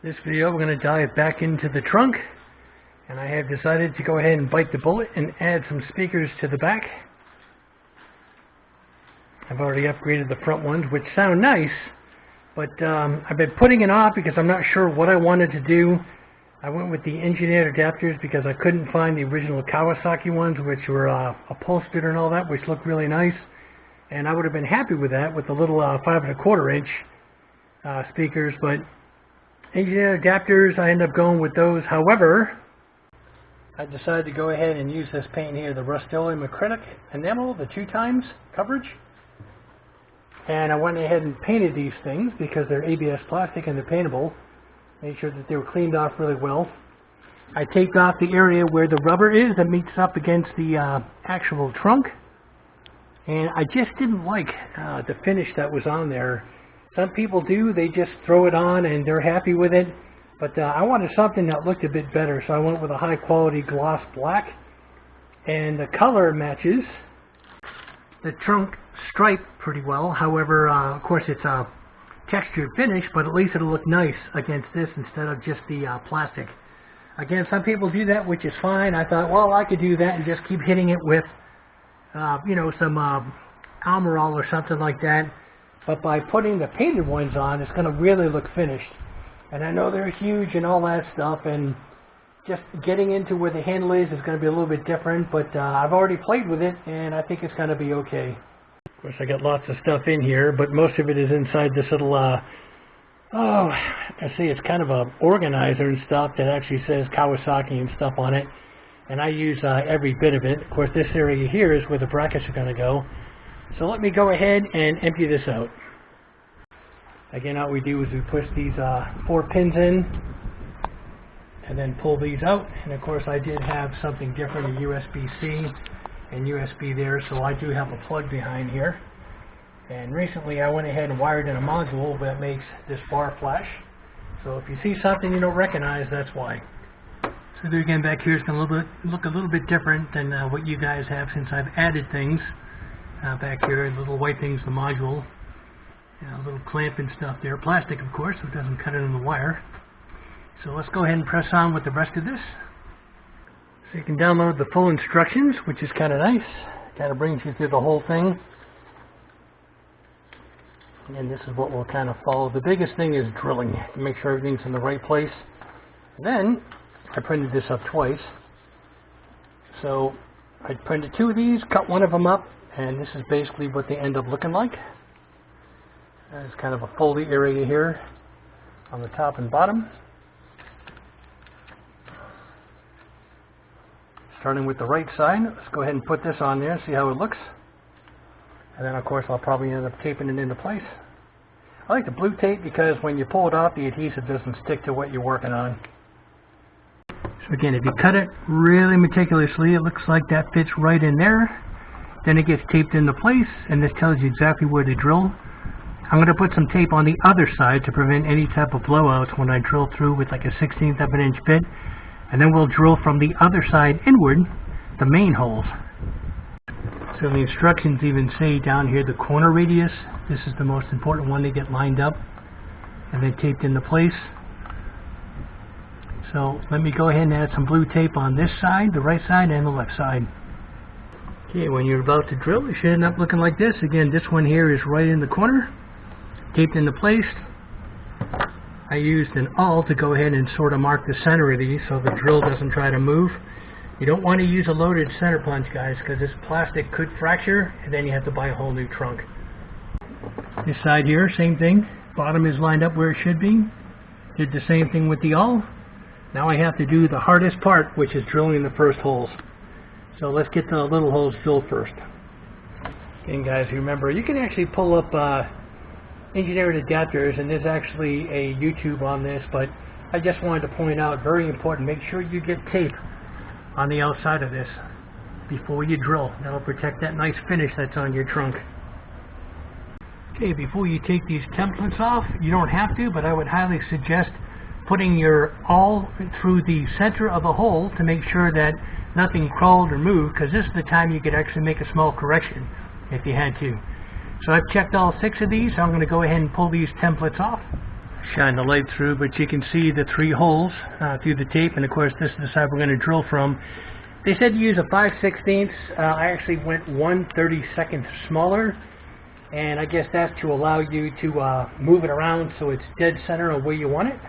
This video we're going to dive back into the trunk, and I have decided to go ahead and bite the bullet and add some speakers to the back. I've already upgraded the front ones, which sound nice, but I've been putting it off because I'm not sure what I wanted to do. I went with the engineered adapters because I couldn't find the original Kawasaki ones, which were upholstered and all that, which looked really nice, and I would have been happy with that with the little 5 1/4 inch speakers, but engineered adapters, I end up going with those. However, I decided to go ahead and use this paint here, the Rust-Oleum acrylic enamel, the 2x coverage. And I went ahead and painted these things because they're ABS plastic and they're paintable. Made sure that they were cleaned off really well. I taped off the area where the rubber is that meets up against the actual trunk. And I just didn't like the finish that was on there. Some people do, they just throw it on and they're happy with it. But I wanted something that looked a bit better, so I went with a high quality gloss black. And the color matches the trunk stripe pretty well. However, of course it's a textured finish, but at least it'll look nice against this instead of just the plastic. Again, some people do that, which is fine. I thought, well, I could do that and just keep hitting it with, you know, some Almirall or something like that. But by putting the painted ones on, it's going to really look finished. And I know they're huge and all that stuff, and just getting into where the handle is going to be a little bit different, but I've already played with it, and I think it's going to be okay. Of course, I got lots of stuff in here, but most of it is inside this little, I see it's kind of a organizer and stuff that actually says Kawasaki and stuff on it. And I use every bit of it. Of course, this area here is where the brackets are going to go. So let me go ahead and empty this out. Again, all we do is we push these 4 pins in and then pull these out. And of course, I did have something different, a USB-C and USB there, so I do have a plug behind here. And recently I went ahead and wired in a module that makes this bar flash. So if you see something you don't recognize, that's why. So there again, back here is going to look a little bit different than what you guys have, since I've added things. Back here, the little white thing's the module. A little clamp and stuff there. Plastic, of course, so it doesn't cut into the wire. So let's go ahead and press on with the rest of this. So you can download the full instructions, which is kind of nice. Kind of brings you through the whole thing. And this is what we'll kind of follow. The biggest thing is drilling to make sure everything's in the right place. And then I printed this up twice. So I printed 2 of these, cut one of them up, and this is basically what they end up looking like. There's kind of a foldy area here on the top and bottom. Starting with the right side, let's go ahead and put this on there and see how it looks. And then of course I'll probably end up taping it into place. I like the blue tape because when you pull it off, the adhesive doesn't stick to what you're working on. So again, if you cut it really meticulously, it looks like that fits right in there. Then it gets taped into place, and this tells you exactly where to drill. I'm going to put some tape on the other side to prevent any type of blowouts when I drill through with like a 1/16 of an inch bit. And then we'll drill from the other side inward, the main holes. So the instructions even say down here the corner radius. This is the most important one to get lined up and then taped into place. So let me go ahead and add some blue tape on this side, the right side, and the left side. Okay, when you're about to drill, it should end up looking like this. Again, this one here is right in the corner, taped into place. I used an awl to go ahead and sort of mark the center of these so the drill doesn't try to move. You don't want to use a loaded center punch, guys, because this plastic could fracture and then you have to buy a whole new trunk. This side here, same thing. Bottom is lined up where it should be. Did the same thing with the awl. Now I have to do the hardest part, which is drilling the first holes. So let's get the little holes filled first. Again, guys, remember, you can actually pull up engineered adapters, and there's actually a YouTube on this, but I just wanted to point out, very important, make sure you get tape on the outside of this before you drill. That'll protect that nice finish that's on your trunk. Okay, before you take these templates off, you don't have to, but I would highly suggest putting your awl through the center of the hole to make sure that nothing crawled or moved, because this is the time you could actually make a small correction if you had to. So I've checked all 6 of these, so I'm going to go ahead and pull these templates off. shine the light through, but you can see the 3 holes through the tape, and of course this is the side we're going to drill from. They said to use a 5/16. I actually went 1/32 smaller, and I guess that's to allow you to move it around so it's dead center of where you want it.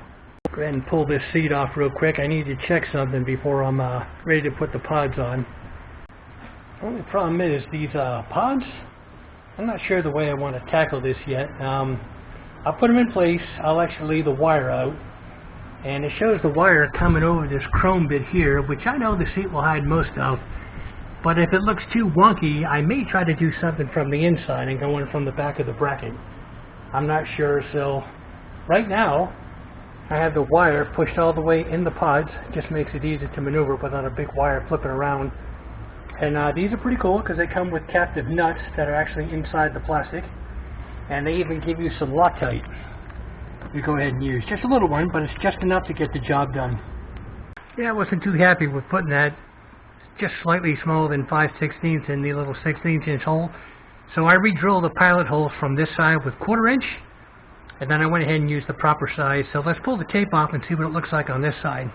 Go ahead and pull this seat off real quick. I need to check something before I'm ready to put the pods on. The only problem is these pods, I'm not sure the way I want to tackle this yet. I'll put them in place. I'll actually leave the wire out, and it shows the wire coming over this chrome bit here, which I know the seat will hide most of, but if it looks too wonky, I may try to do something from the inside and go in from the back of the bracket. I'm not sure, so right now I have the wire pushed all the way in the pods. It just makes it easy to maneuver without a big wire flipping around. And these are pretty cool because they come with captive nuts that are actually inside the plastic, and they even give you some Loctite you go ahead and use. Just a little one, but it's just enough to get the job done. Yeah, I wasn't too happy with putting that just slightly smaller than 5/16 in the little 16-inch hole. So I re-drilled the pilot holes from this side with 1/4 inch, and then I went ahead and used the proper size. So let's pull the tape off and see what it looks like on this side.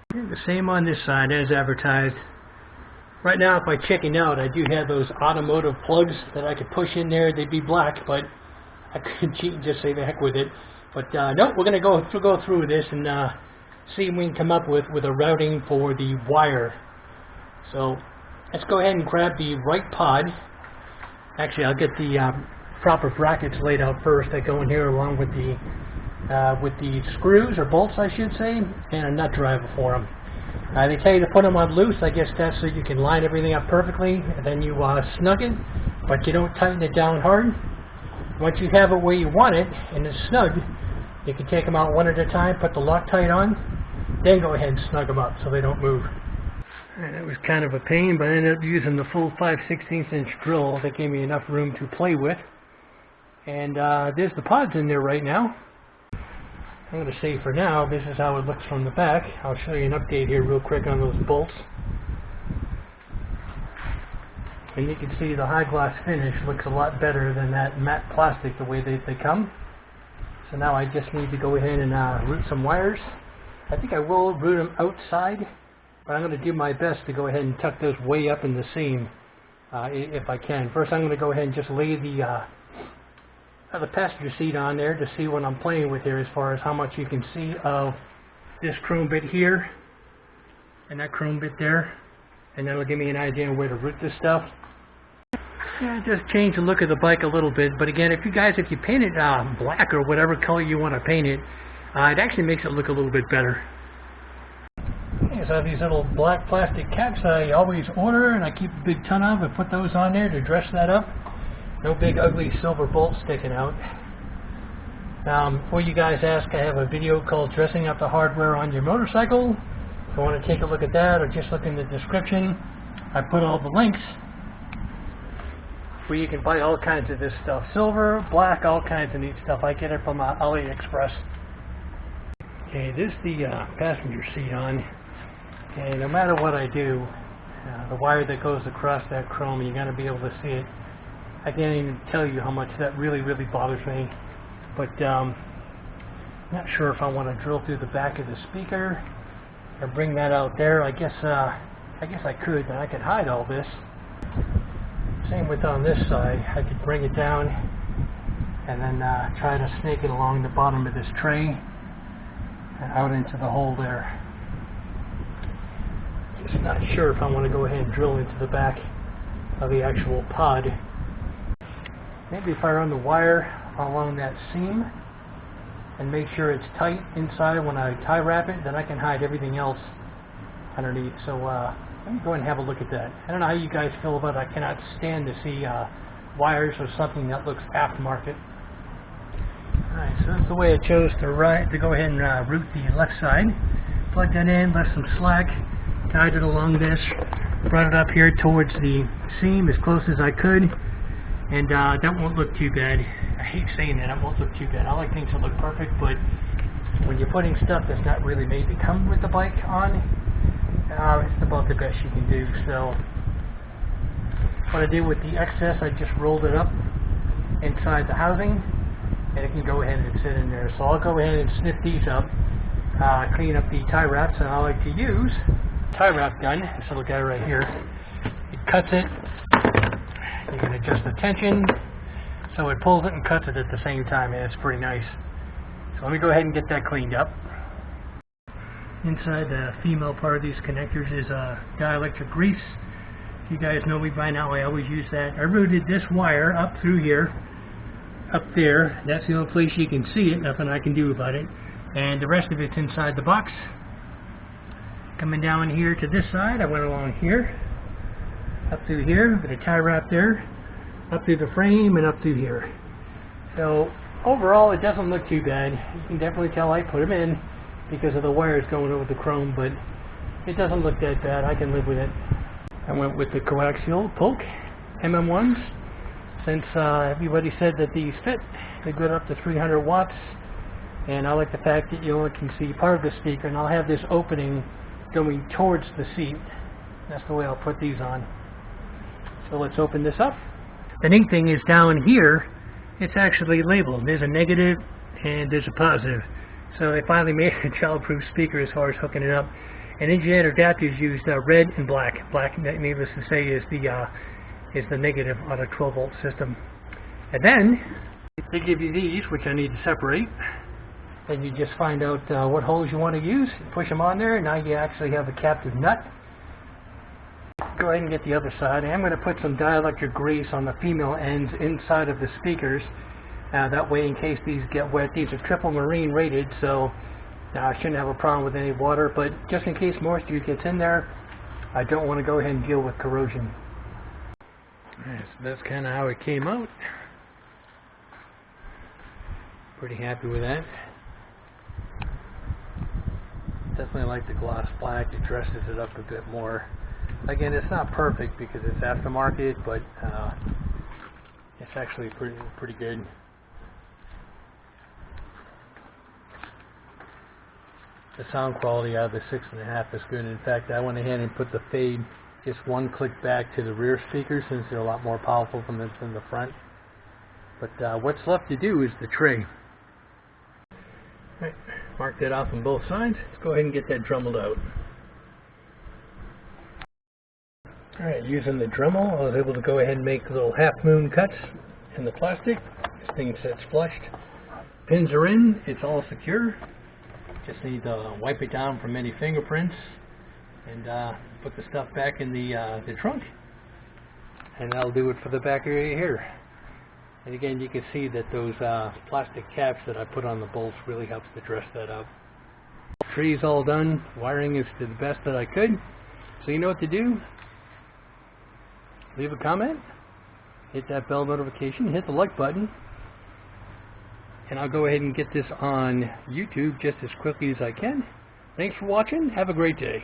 The same on this side as advertised. Right now, if I chicken out, I do have those automotive plugs that I could push in there. They'd be black, but I could cheat and just say the heck with it. But no, we're going to go through this and see what we can come up with a routing for the wire. So let's go ahead and grab the right pod. Actually, I'll get the proper brackets laid out first that go in here along with the screws, or bolts I should say, and a nut driver for them. They tell you to put them on loose. I guess that's so you can line everything up perfectly, and then you snug it, but you don't tighten it down hard. Once you have it where you want it and it's snug, you can take them out one at a time, put the Loctite on, then go ahead and snug them up so they don't move. And it was kind of a pain, but I ended up using the full 5/16 drill. That gave me enough room to play with. And there's the pods in there right now. I'm going to say for now, this is how it looks from the back. I'll show you an update here real quick on those bolts. And you can see the high gloss finish looks a lot better than that matte plastic the way they come. So now I just need to go ahead and route some wires. I think I will route them outside, but I'm going to do my best to go ahead and tuck those way up in the seam if I can. First I'm going to go ahead and just lay the passenger seat on there to see what I'm playing with here as far as how much you can see of this chrome bit here and that chrome bit there, and that'll give me an idea of where to route this stuff. Yeah, just change the look of the bike a little bit, but again, if you paint it black or whatever color you want to paint it, it actually makes it look a little bit better. Okay, so I have these little black plastic caps I always order, and I keep a big ton of. I put those on there to dress that up. No big ugly silver bolts sticking out. Before you guys ask, I have a video called Dressing Up the Hardware on Your Motorcycle. If you want to take a look at that, or just look in the description, I put all the links where you can buy all kinds of this stuff. Silver, black, all kinds of neat stuff. I get it from AliExpress. Okay, this is the passenger seat on. Okay, no matter what I do, the wire that goes across that chrome, you're going to be able to see it. I can't even tell you how much that really bothers me. But not sure if I want to drill through the back of the speaker or bring that out there. I guess I could, and I could hide all this. Same with on this side. I could bring it down and then try to snake it along the bottom of this tray and out into the hole there. Just not sure if I want to go ahead and drill into the back of the actual pod. Maybe if I run the wire along that seam and make sure it's tight inside when I tie wrap it, then I can hide everything else underneath. So let me go ahead and have a look at that. I don't know how you guys feel about it. I cannot stand to see wires or something that looks aftermarket. Alright, so that's the way I chose to go ahead and route the left side. Plug that in, left some slack, tied it along this, brought it up here towards the seam as close as I could, and that won't look too bad. I hate saying that, it won't look too bad. I like things to look perfect, but when you're putting stuff that's not really made to come with the bike on, it's about the best you can do. So what I did with the excess, I just rolled it up inside the housing, and it can go ahead and sit in there. So I'll go ahead and snip these up, clean up the tie wraps, and I like to use tie wrap gun. Just look at it right here. It cuts it. You can adjust the tension, so it pulls it and cuts it at the same time, and it's pretty nice. So let me go ahead and get that cleaned up. Inside the female part of these connectors is dielectric grease. If you guys know me by now, I always use that. I routed this wire up through here, up there. That's the only place you can see it, nothing I can do about it. And the rest of it's inside the box. Coming down here to this side, I went along here, up through here, with a tie wrap there, up through the frame, and up through here. So overall, it doesn't look too bad. You can definitely tell I put them in because of the wires going over the chrome, but it doesn't look that bad. I can live with it. I went with the coaxial Polk MM1s since everybody said that these fit. They go up to 300 watts, and I like the fact that you only can see part of the speaker, and I'll have this opening going towards the seat. That's the way I'll put these on. So let's open this up. The neat thing is down here, it's actually labeled. There's a negative and there's a positive. So they finally made a child-proof speaker as far as hooking it up. And engineered adapters used red and black. Black, needless to say, is the negative on a 12-volt system. And then they give you these, which I need to separate. And you just find out what holes you want to use, push them on there, and now you actually have a captive nut. Go ahead and get the other side. I'm going to put some dielectric grease on the female ends inside of the speakers. That way, in case these get wet, these are triple marine rated, so I shouldn't have a problem with any water, but just in case moisture gets in there, I don't want to go ahead and deal with corrosion. Alright, so that's kind of how it came out. Pretty happy with that. Definitely like the gloss black. It dresses it up a bit more. Again, it's not perfect because it's aftermarket, but it's actually pretty good. The sound quality out of the 6.5 is good. In fact, I went ahead and put the fade just one click back to the rear speakers since they're a lot more powerful than the front. But what's left to do is the tray. Right, mark that off on both sides. Let's go ahead and get that dremelled out. Alright, using the Dremel, I was able to go ahead and make little half-moon cuts in the plastic. This thing sits flushed. Pins are in, it's all secure. Just need to wipe it down from any fingerprints and put the stuff back in the trunk. And that'll do it for the back area here. And again, you can see that those plastic caps that I put on the bolts really helps to dress that up. Tree's all done. Wiring is to the best that I could. So you know what to do. Leave a comment, hit that bell notification, hit the like button, and I'll go ahead and get this on YouTube just as quickly as I can. Thanks for watching. Have a great day.